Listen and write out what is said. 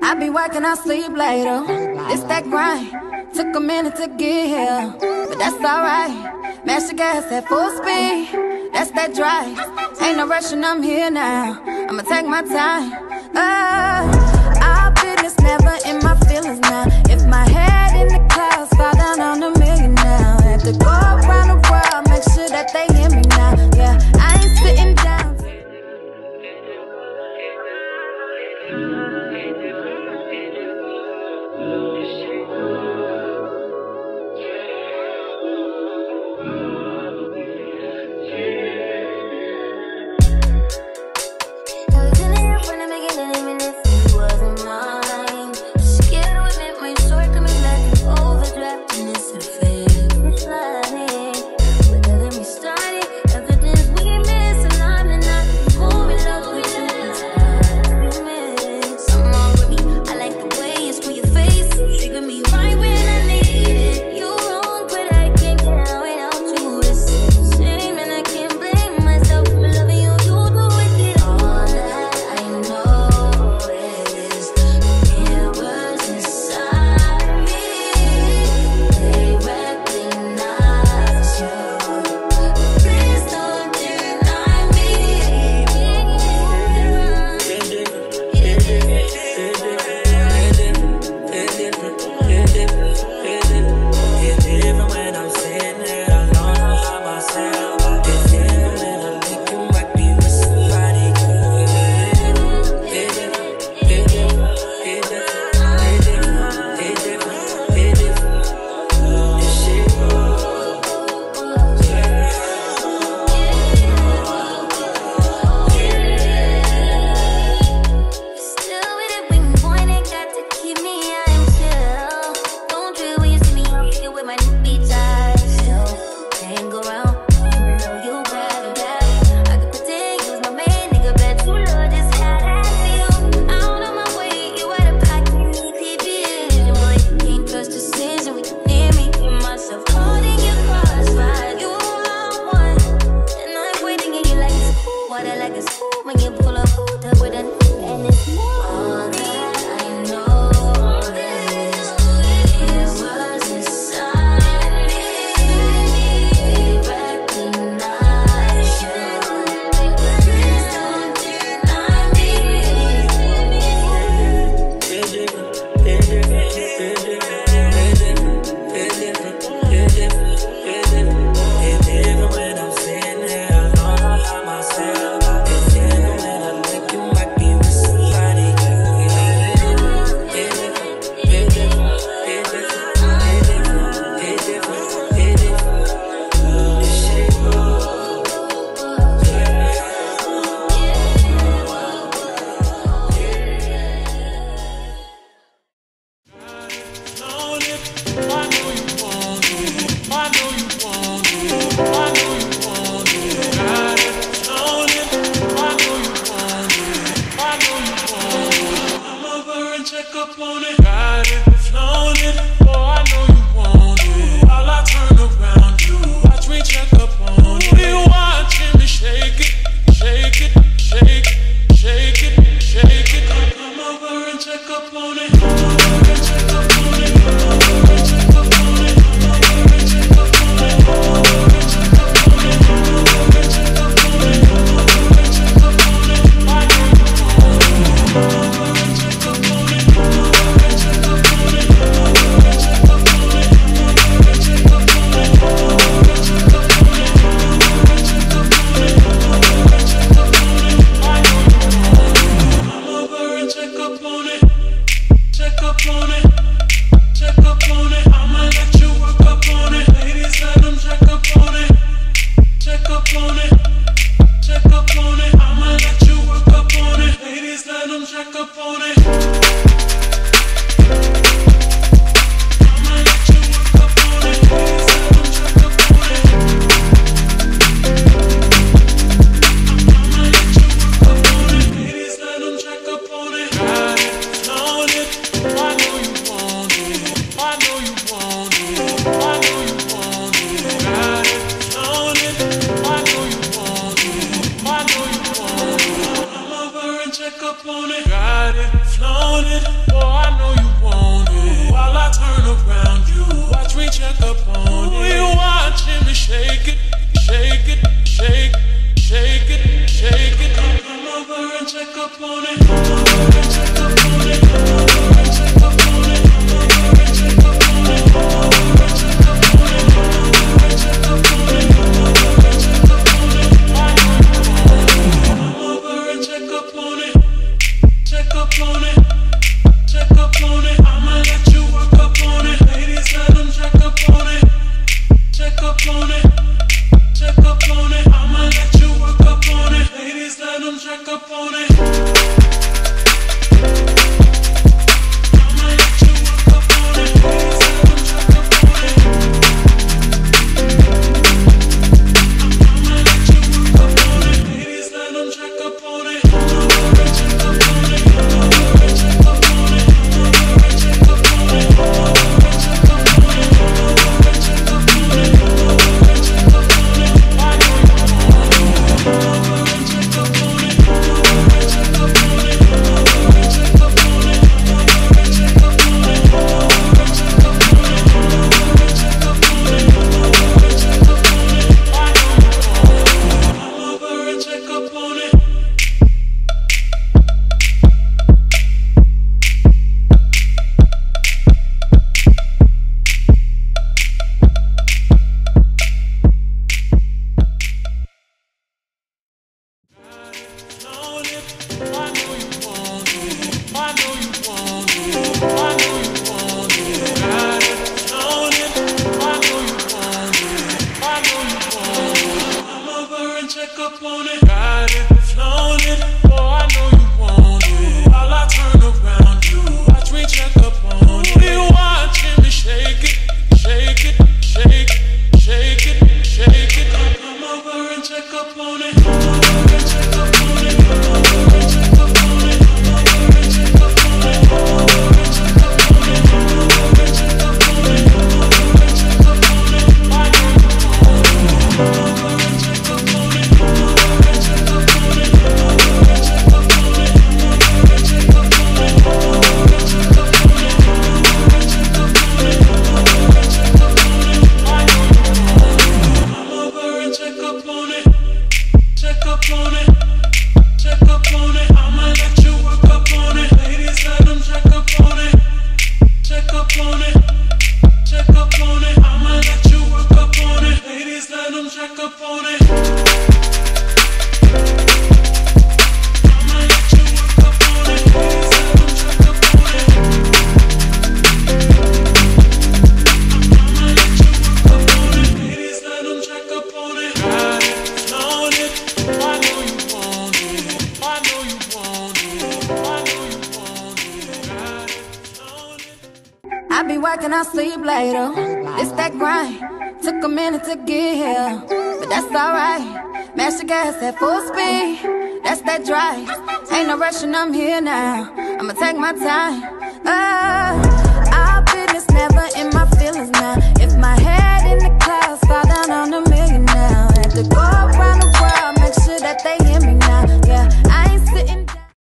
I be working, I sleep later. It's that grind, took a minute to get here, but that's alright. Mash the gas at full speed, that's that drive. Ain't no rushing, I'm here now, I'ma take my time. Our business never in my feelings now. If my head in the clouds, fall down on a million now. Had to go around the world, make sure that they hear me now. Yeah, I ain't sitting down. I know you want turn around, you watch me check up on it. You watching me shake it, shake it, shake, shake it, shake it. Come over and check up on it. Come over and check up on it. Come over and check up on it. Come over and check up on it. Come over and check up on it. Come over and check up on it. Come over and check up on it. Come over and check up on it. Check up on it. Check up on it. I'ma let you work up on it. Ladies, let them check up on it. Check up on it. Check up on it. I'ma let you work up on it. Ladies, let them check up on it. I'ma let you work up on it. Ladies, let them check up on it. I'ma let you work up on it. Ladies, let them check up on it. Come over and check up on it. Come over and check up on it. Come over and check up on it. Come over and check up on it. Come over and check up on it. Come over and check up on it. Come over and check up on it. Come over and check up on it. Come over and check up on it. Come over and check up on it. Come over and check up on it. Come over and check up on it. Come over and check up on it. Come over and check up on it. I be working, I sleep later. It's that grind. Took a minute to get here, but that's alright. Mash the gas at full speed. That's that drive. Ain't no rushing, I'm here now. I'ma take my time.